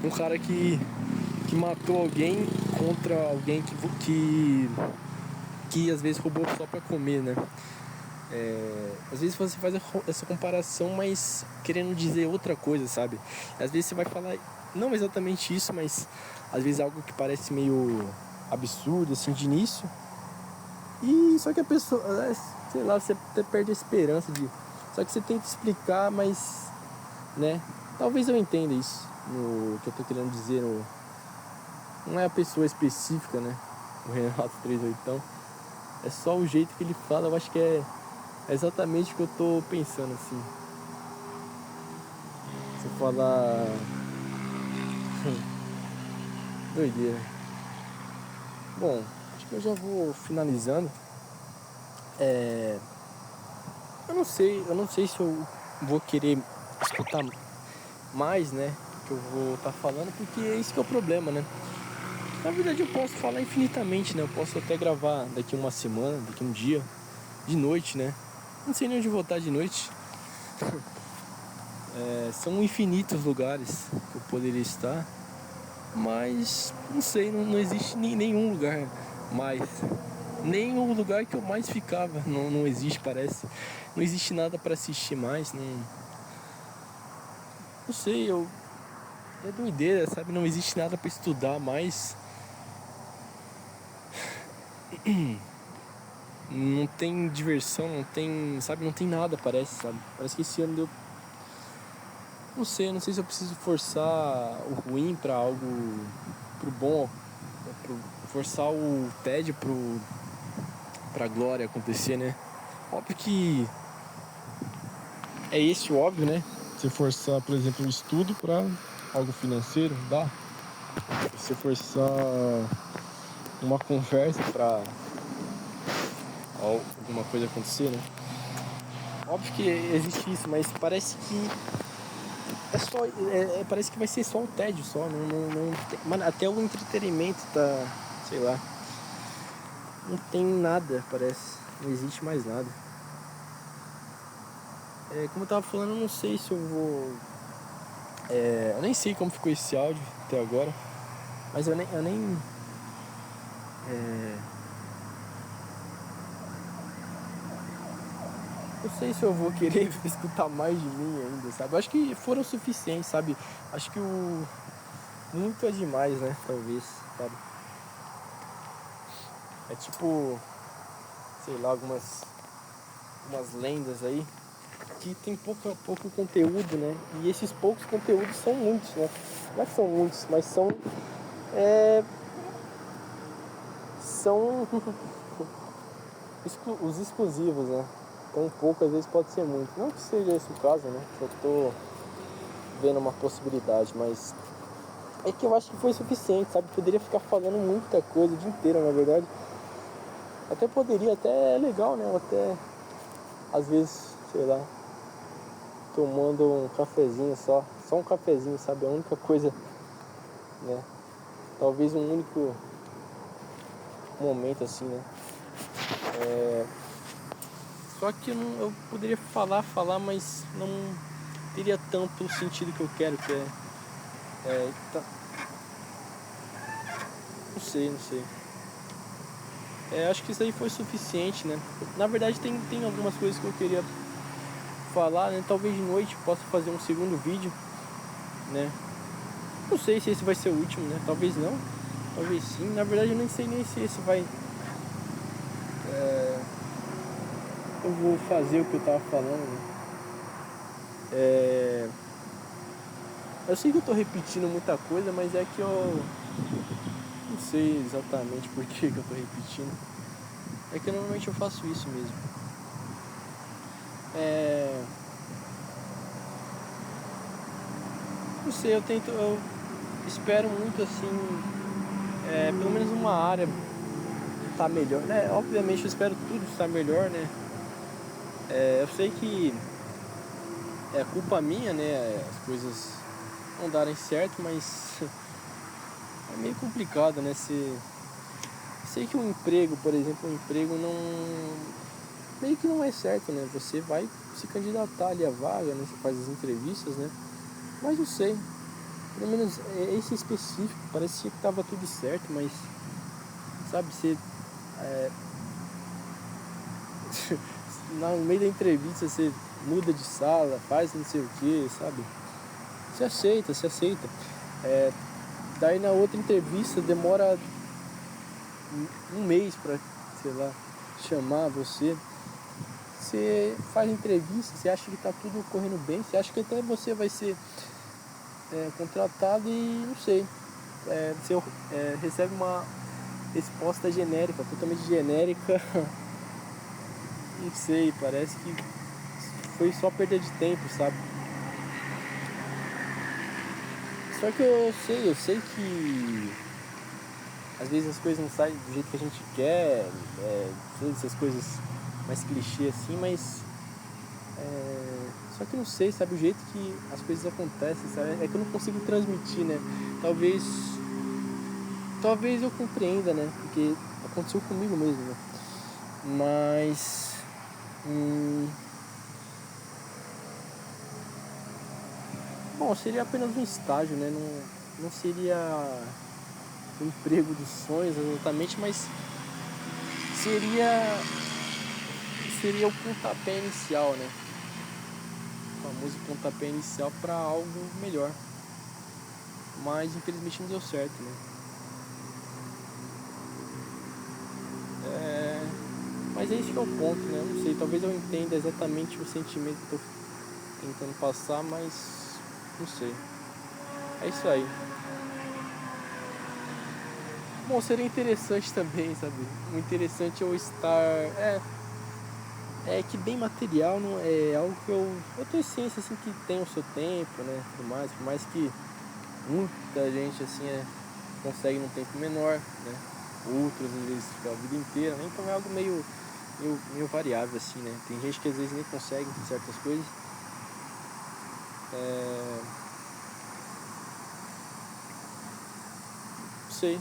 um cara que matou alguém contra alguém que às vezes roubou só pra comer, né? Às vezes você faz essa comparação, mas querendo dizer outra coisa, sabe? Às vezes você vai falar, não exatamente isso, mas às vezes algo que parece meio absurdo, assim, de início. E só que a pessoa, sei lá, você até perde a esperança de. Só que você tenta explicar, mas, né? Talvez eu entenda isso, no que eu tô querendo dizer. Não é a pessoa específica, né? O Renato 38. É só o jeito que ele fala, eu acho que é exatamente o que eu tô pensando, assim. Você falar. Doideira. Bom, acho que eu já vou finalizando. Eu não sei se eu vou querer escutar mais, né? Que eu vou estar falando, porque é isso que é o problema, né? Na verdade eu posso falar infinitamente, né? Eu posso até gravar daqui uma semana, daqui um dia, de noite, né? Não sei nem onde vou estar de noite. São infinitos lugares que eu poderia estar, mas não sei, não existe nenhum lugar mais. Nem o lugar que eu mais ficava não existe, parece. Não existe nada para assistir mais. Não sei, é doideira, sabe? Não existe nada para estudar mais. não tem diversão, não tem, sabe, não tem nada, sabe? Parece que esse ano deu, não sei se eu preciso forçar o ruim pra algo, pro bom, forçar o tédio pra glória acontecer, né? Óbvio que é esse o óbvio, né? Você forçar, por exemplo, o estudo pra algo financeiro, dá. Você forçar uma conversa pra alguma coisa acontecer, né? Óbvio que existe isso, mas parece que é só. Parece que vai ser só o tédio, só. Mano, até o entretenimento tá. Sei lá. Não tem nada, parece. Não existe mais nada. Como eu tava falando, eu não sei se eu vou. Eu nem sei como ficou esse áudio até agora. Mas eu nem não sei se eu vou querer escutar mais de mim ainda, sabe? Eu acho que foram suficientes, sabe? Acho que o muito é demais, né? Talvez, sabe? É tipo, sei lá, umas lendas aí que tem pouco conteúdo, né? E esses poucos conteúdos são muitos, né? Não é que são muitos, mas são os exclusivos, né? Então pouco às vezes pode ser muito. Não que seja esse o caso, né? Eu tô vendo uma possibilidade, mas é que eu acho que foi suficiente, sabe? Poderia ficar falando muita coisa o dia inteiro, na verdade. Até poderia, até é legal, né? Até às vezes, sei lá, tomando um cafezinho só um cafezinho, sabe? A única coisa, né? Talvez um único momento assim, né? Só que eu poderia falar, mas não teria tanto o sentido que eu quero, que tá, não sei. Acho que isso aí foi suficiente, né? Na verdade tem algumas coisas que eu queria falar, né? Talvez de noite possa fazer um segundo vídeo, né? Não sei se esse vai ser o último, né? Talvez não, talvez sim. Na verdade eu nem sei nem se esse vai. Eu vou fazer o que eu tava falando, né? Eu sei que eu tô repetindo muita coisa, mas é que eu não sei exatamente por que eu tô repetindo. É que normalmente eu faço isso mesmo. Não sei, eu espero muito assim, pelo menos uma área tá melhor, né? Obviamente eu espero tudo estar melhor, né? Eu sei que é culpa minha, né? As coisas não darem certo, mas é meio complicado, né? Sei que um emprego, por exemplo, um emprego não meio que não é certo, né? Você vai se candidatar ali à vaga, né? Você faz as entrevistas, né? Mas não sei, pelo menos esse específico parecia que tava tudo certo, mas sabe, você no meio da entrevista você muda de sala, faz não sei o que, sabe? Se aceita. Daí na outra entrevista demora um mês pra, sei lá, chamar você. Você faz entrevista, você acha que tá tudo correndo bem, você acha que até você vai ser contratado e não sei. Você recebe uma resposta genérica, totalmente genérica. Não sei, parece que foi só perda de tempo, sabe? Só que eu sei que às vezes as coisas não saem do jeito que a gente quer, essas coisas mais clichê assim, mas só que eu não sei, sabe, o jeito que as coisas acontecem, sabe? É que eu não consigo transmitir, né? Talvez eu compreenda, né? Porque aconteceu comigo mesmo, né? Mas bom, seria apenas um estágio, né? Não seria o emprego dos sonhos exatamente, mas seria o pontapé inicial, né? O famoso pontapé inicial para algo melhor. Mas infelizmente não deu certo, né? Mas é esse que é o ponto, né? Não sei, talvez eu entenda exatamente o sentimento que eu tô tentando passar, mas não sei. É isso aí. Bom, seria interessante também, sabe? O interessante é eu estar. É que bem material não é algo que eu tenho ciência assim que tem o seu tempo, né? Tudo mais, por mais que muita gente assim consegue num tempo menor, né? Outros às vezes ficam a vida inteira, né? Então é algo meio variável assim, né? Tem gente que às vezes nem consegue certas coisas. Não sei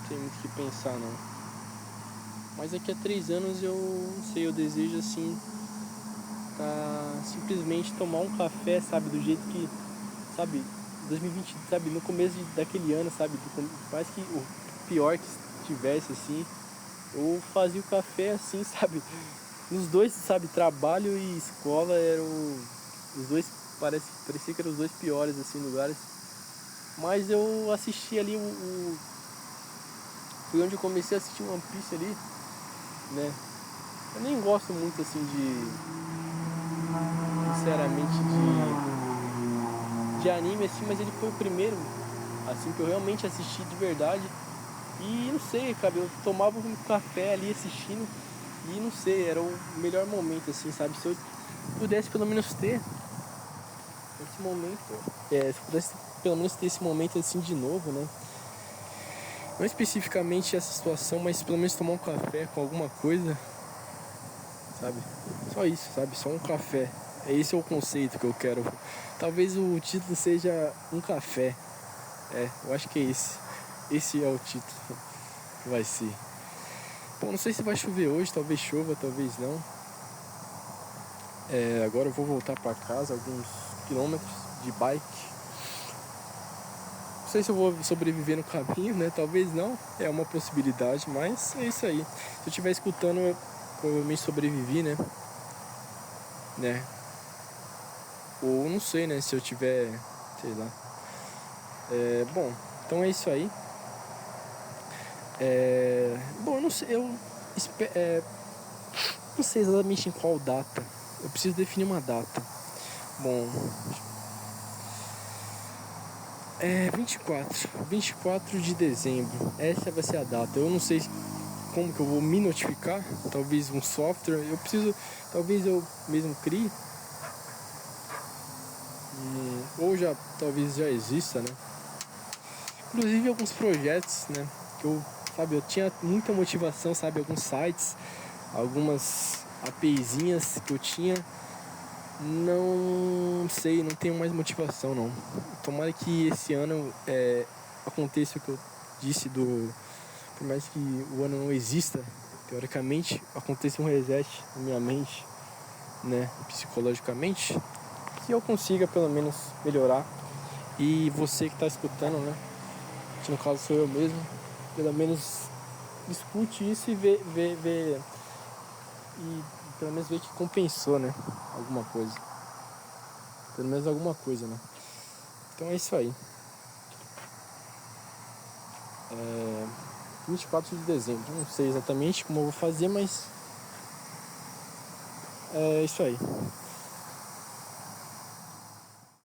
muito o que pensar não. Mas daqui a 3 anos eu não sei, eu desejo assim simplesmente tomar um café, sabe, do jeito que, sabe, 2020, sabe, no começo daquele ano, sabe, mais que o pior que tivesse assim, eu fazia o café assim, sabe, nos dois, sabe, trabalho e escola eram os dois, parecia que eram os dois piores assim lugares, mas eu assisti ali foi onde eu comecei a assistir One Piece ali, né? Eu nem gosto muito assim sinceramente de anime assim, mas ele foi o primeiro assim que eu realmente assisti de verdade. E não sei, cara, eu tomava um café ali assistindo e não sei, era o melhor momento assim, sabe? Se eu pudesse pelo menos ter esse momento, se eu pudesse pelo menos ter esse momento assim de novo, né? Não especificamente essa situação, mas pelo menos tomar um café com alguma coisa, sabe? Só isso, sabe? Só um café. Esse é o conceito que eu quero. Talvez o título seja um café. Eu acho que é esse. Esse é o título que vai ser. Bom, não sei se vai chover hoje, talvez chova, talvez não. Agora eu vou voltar para casa, alguns quilômetros de bike. Não sei se eu vou sobreviver no caminho, né? Talvez não, é uma possibilidade, mas é isso aí. Se eu estiver escutando, eu provavelmente sobrevivi, né? Ou não sei, né? Se eu tiver, sei lá. Bom, então é isso aí. Bom, eu não sei, não sei exatamente em qual data. Eu preciso definir uma data. Bom, 24 de dezembro. Essa vai ser a data. Eu não sei como que eu vou me notificar. Talvez um software. Talvez eu mesmo crie. Ou talvez já exista, né? Inclusive alguns projetos, né? Que eu tinha muita motivação, sabe? Alguns sites, algumas APIzinhas que eu tinha. Não sei, não tenho mais motivação não. Tomara que esse ano aconteça o que eu disse por mais que o ano não exista, teoricamente, aconteça um reset na minha mente, né? Psicologicamente, que eu consiga pelo menos melhorar. E você que está escutando, né? Que no caso sou eu mesmo, pelo menos escute isso e vê e pelo menos ver que compensou, né? Alguma coisa. Pelo menos alguma coisa, né? Então é isso aí. 24 de dezembro. Não sei exatamente como eu vou fazer, mas é isso aí.